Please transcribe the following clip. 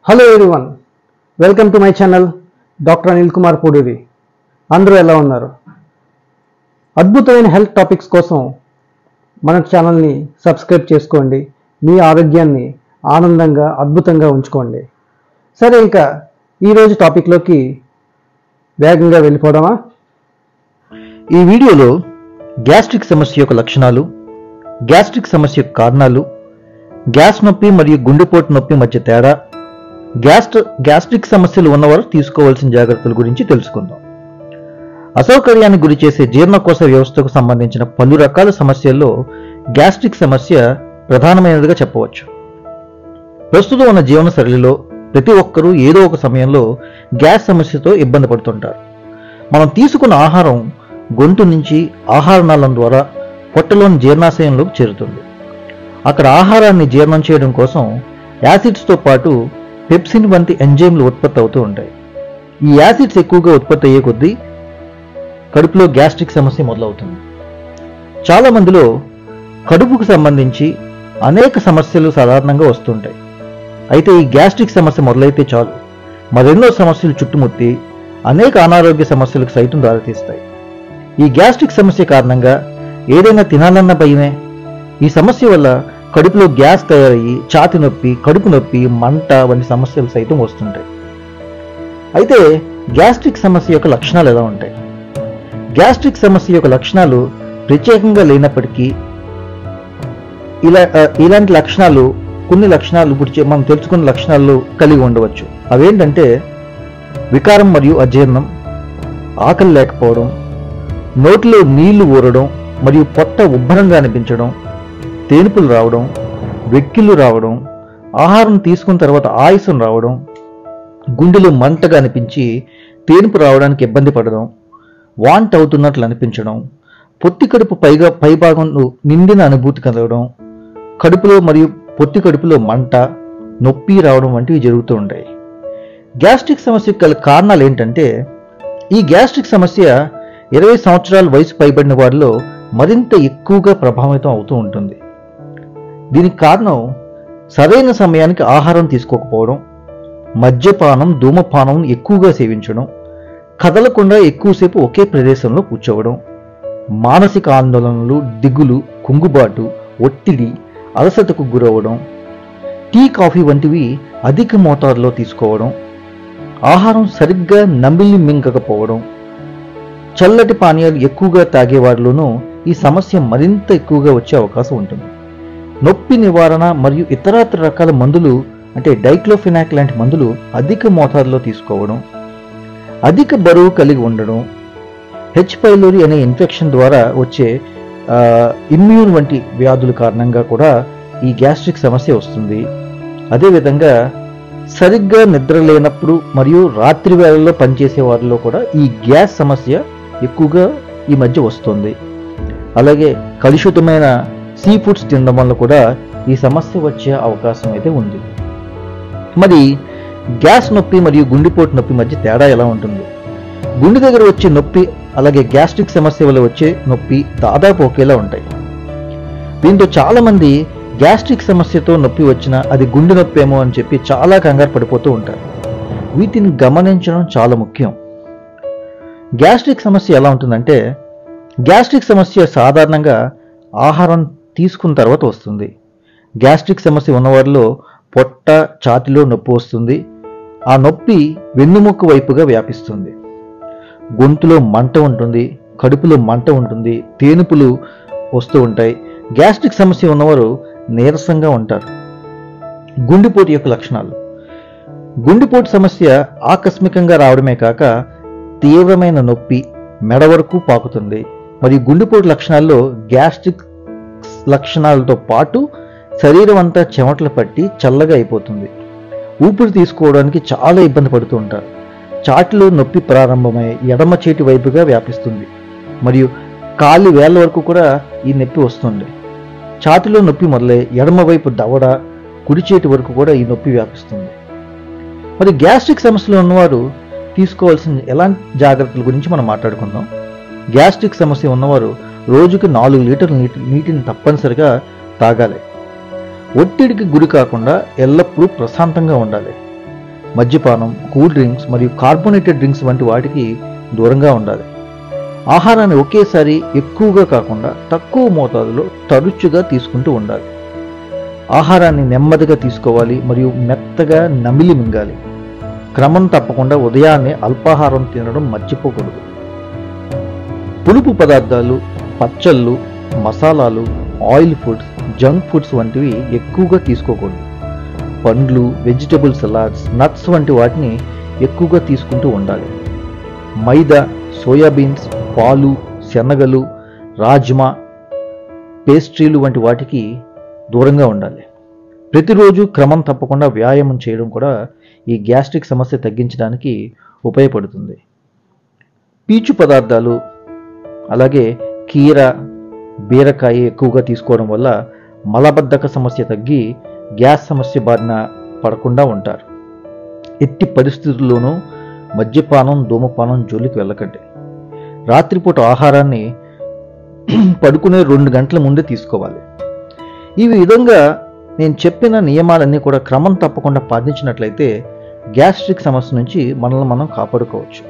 Hello everyone, welcome to my channel doctor Anil Kumar Puduri. అందరూ ఎలా ఉన్నారు? అద్భుతమైన హెల్త్ టాపిక్స్ కోసం మన ఛానల్ని సబ్స్క్రైబ్ చేసుకోండి. మీ ఆరోగ్యాన్ని ఆనందంగా అద్భుతంగా ఉంచుకోండి. సరే, ఇక ఈరోజు టాపిక్లోకి వేగంగా వెళ్ళిపోవడమా? ఈ వీడియోలో గ్యాస్ట్రిక్ సమస్య యొక్క లక్షణాలు, గ్యాస్ట్రిక్ సమస్య యొక్క కారణాలు, గ్యాస్ నొప్పి మరియు గుండెపోటు నొప్పి మధ్య తేడా, గ్యాస్ట్రిక్ సమస్యలు ఉన్నవారు తీసుకోవాల్సిన జాగ్రత్తల గురించి తెలుసుకుందాం. అసౌకర్యానికి గురి చేసే జీర్ణకోశ వ్యవస్థకు సంబంధించిన పలు రకాల సమస్యల్లో గ్యాస్ట్రిక్ సమస్య ప్రధానమైనదిగా చెప్పవచ్చు. ప్రస్తుతం ఉన్న జీవన శైలిలో ప్రతి ఒక్కరూ ఏదో ఒక సమయంలో గ్యాస్ సమస్యతో ఇబ్బంది పడుతుంటారు. మనం తీసుకున్న ఆహారం గొంతు నుంచి ఆహార నాళం ద్వారా పొట్టలోని జీర్ణాశయంలోకి చేరుతుంది. అక్కడ ఆహారాన్ని జీర్ణం చేయడం కోసం యాసిడ్స్తో పాటు పెప్సిన్ వంటి ఎంజైమ్లు ఉత్పత్తి అవుతూ ఉంటాయి. ఈ యాసిడ్స్ ఎక్కువగా ఉత్పత్తి అయ్యే కొద్దీ కడుపులో గ్యాస్ట్రిక్ సమస్య మొదలవుతుంది. చాలా మందిలో కడుపుకు సంబంధించి అనేక సమస్యలు సాధారణంగా వస్తుంటాయి. అయితే ఈ గ్యాస్ట్రిక్ సమస్య మొదలైతే చాలు మరెన్నో సమస్యలు చుట్టుముట్టి అనేక అనారోగ్య సమస్యలకు సైతం దారితీస్తాయి. ఈ గ్యాస్ట్రిక్ సమస్య కారణంగా ఏదైనా తినాలన్న భయమే. ఈ సమస్య వల్ల కడుపులో గ్యాస్ తయారయ్యి ఛాతి నొప్పి, కడుపు నొప్పి, మంట వంటి సమస్యలు సైతం వస్తుంటాయి. అయితే గ్యాస్ట్రిక్ సమస్య యొక్క లక్షణాలు ఎలా ఉంటాయి? గ్యాస్ట్రిక్ సమస్య యొక్క లక్షణాలు ప్రత్యేకంగా లేనప్పటికీ ఇలాంటి లక్షణాలు కొన్ని లక్షణాలు ఇప్పుడు మనం తెలుసుకున్న లక్షణాలు కలిగి ఉండవచ్చు. అవేంటంటే వికారం మరియు అజీర్ణం, ఆకలి లేకపోవడం, నోటిలో నీళ్లు ఊరడం మరియు పొట్ట ఉబ్బరంగా అనిపించడం, తేనుపులు రావడం, వెక్కిళ్ళు రావడం, ఆహారం తీసుకున్న తర్వాత ఆయాసం రావడం, గుండెలో మంటగా అనిపించి తేనుపు రావడానికి ఇబ్బంది పడడం, వాంట్ అవుతున్నట్లు అనిపించడం, పొత్తి కడుపు పైభాగంలో నిండిన అనుభూతి కలగడం, కడుపులో మరియు పొత్తి కడుపులో మంట, నొప్పి రావడం వంటివి జరుగుతూ ఉంటాయి. గ్యాస్ట్రిక్ సమస్యకు గల కారణాలు ఏంటంటే ఈ గ్యాస్ట్రిక్ సమస్య 20 సంవత్సరాల వయసు పైబడిన వారిలో మరింత ఎక్కువగా ప్రభావితం అవుతూ ఉంటుంది. దీనికి కారణం సరైన సమయానికి ఆహారం తీసుకోకపోవడం, మద్యపానం, ధూమపానం ఎక్కువగా సేవించడం, కదలకుండా ఎక్కువసేపు ఒకే ప్రదేశంలో కూర్చోవడం, మానసిక ఆందోళనలు, దిగులు, కుంగుబాటు, ఒత్తిడి, అలసటకు గురవడం, టీ, కాఫీ వంటివి అధిక మోతాదులో తీసుకోవడం, ఆహారం సరిగ్గా నమిలి మింగకపోవడం, చల్లటి పానీయాలు ఎక్కువగా తాగేవారిలోనూ ఈ సమస్య మరింత ఎక్కువగా వచ్చే అవకాశం ఉంటుంది. నొప్పి నివారణ మరియు ఇతరత్ర రకాల మందులు అంటే డైక్లోఫెనాక్ లాంటి మందులు అధిక మోతాదులో తీసుకోవడం, అధిక బరువు కలిగి ఉండడం, హెచ్ పైలోరీ అనే ఇన్ఫెక్షన్ ద్వారా వచ్చే ఇమ్యూన్ వంటి వ్యాధుల కారణంగా కూడా ఈ గ్యాస్ట్రిక్ సమస్య వస్తుంది. అదేవిధంగా సరిగ్గా నిద్ర లేనప్పుడు మరియు రాత్రి వేళల్లో పనిచేసే వారిలో కూడా ఈ గ్యాస్ సమస్య ఎక్కువగా ఈ మధ్య వస్తుంది. అలాగే కలుషితమైన సీ ఫుడ్స్ తినడం వల్ల కూడా ఈ సమస్య వచ్చే అవకాశం అయితే ఉంది. మరి గ్యాస్ నొప్పి మరియు గుండెపోటు నొప్పి మధ్య తేడా ఎలా ఉంటుంది? గుండె దగ్గర వచ్చే నొప్పి అలాగే గ్యాస్ట్రిక్ సమస్య వల్ల వచ్చే నొప్పి దాదాపు ఒకేలా ఉంటాయి. దీంతో చాలా మంది గ్యాస్ట్రిక్ సమస్యతో నొప్పి వచ్చినా అది గుండె నొప్పి ఏమో అని చెప్పి చాలా కంగారు పడిపోతూ ఉంటారు. వీటిని గమనించడం చాలా ముఖ్యం. గ్యాస్ట్రిక్ సమస్య ఎలా ఉంటుందంటే గ్యాస్ట్రిక్ సమస్య సాధారణంగా ఆహారం తీసుకున్న తర్వాత వస్తుంది. గ్యాస్ట్రిక్ సమస్య ఉన్నవారిలో పొట్ట, ఛాతిలో నొప్పి వస్తుంది. ఆ నొప్పి వెన్నుముక్క వైపుగా వ్యాపిస్తుంది. గొంతులో మంట ఉంటుంది, కడుపులో మంట ఉంటుంది, తేనుపులు వస్తూ ఉంటాయి. గ్యాస్ట్రిక్ సమస్య ఉన్నవారు నీరసంగా ఉంటారు. గుండెపోటు యొక్క లక్షణాలు. గుండెపోటు సమస్య ఆకస్మికంగా రావడమే కాక తీవ్రమైన నొప్పి మెడ వరకు పాకుతుంది. మరియు గుండెపోటు లక్షణాల్లో గ్యాస్ట్రిక్ లక్షణాలతో పాటు శరీరం అంతా చెమటలు పట్టి చల్లగా అయిపోతుంది. ఊపిరి తీసుకోవడానికి చాలా ఇబ్బంది పడుతూ ఉంటారు. ఛాతిలో నొప్పి ప్రారంభమై ఎడమ చేతి వైపుగా వ్యాపిస్తుంది మరియు కాలి వేళ్ళ వరకు కూడా ఈ నొప్పి వస్తుంది. ఛాతిలో నొప్పి మొదలై ఎడమ వైపు దవడ, కుడి చేతి వరకు కూడా ఈ నొప్పి వ్యాపిస్తుంది. మరి గ్యాస్ట్రిక్ సమస్యలు ఉన్నవారు తీసుకోవాల్సిన ఎలాంటి జాగ్రత్తల గురించి మనం మాట్లాడుకుందాం. గ్యాస్ట్రిక్ సమస్య ఉన్నవారు రోజుకి 4 లీటర్ల నీటిని తప్పనిసరిగా తాగాలి. ఒత్తిడికి గురి కాకుండా ఎల్లప్పుడూ ప్రశాంతంగా ఉండాలి. మద్యపానం, కూల్ డ్రింక్స్ మరియు కార్బోనేటెడ్ డ్రింక్స్ వంటి వాటికి దూరంగా ఉండాలి. ఆహారాన్ని ఒకేసారి ఎక్కువగా కాకుండా తక్కువ మోతాదులో తరచుగా తీసుకుంటూ ఉండాలి. ఆహారాన్ని నెమ్మదిగా తీసుకోవాలి మరియు మెత్తగా నమిలి మింగాలి. క్రమం తప్పకుండా ఉదయాన్నే అల్పాహారం తినడం మర్చిపోకూడదు. పులుపు పదార్థాలు, పచ్చళ్ళు, మసాలాలు, ఆయిల్ ఫుడ్స్, జంక్ ఫుడ్స్ వంటివి ఎక్కువగా తీసుకోకూడదు. పండ్లు, వెజిటబుల్ సలాడ్స్, నట్స్ వంటి వాటిని ఎక్కువగా తీసుకుంటూ ఉండాలి. మైదా, సోయాబీన్స్, పాలు, శనగలు, రాజ్మా, పేస్ట్రీలు వంటి వాటికి దూరంగా ఉండాలి. ప్రతిరోజు క్రమం తప్పకుండా వ్యాయామం చేయడం కూడా ఈ గ్యాస్ట్రిక్ సమస్య తగ్గించడానికి ఉపయోగపడుతుంది. పీచు పదార్థాలు అలాగే కీర, బీరకాయ ఎక్కువగా తీసుకోవడం వల్ల మలబద్ధక సమస్య తగ్గి గ్యాస్ సమస్య బారిన పడకుండా ఉంటారు. ఎట్టి పరిస్థితుల్లోనూ మద్యపానం, ధూమపానం జోలికి వెళ్ళకండి. రాత్రిపూట ఆహారాన్ని పడుకునే 2 గంటల ముందే తీసుకోవాలి. ఈ విధంగా నేను చెప్పిన నియమాలన్నీ కూడా క్రమం తప్పకుండా పాటించినట్లయితే గ్యాస్ట్రిక్ సమస్య నుంచి మనల్ని మనం కాపాడుకోవచ్చు.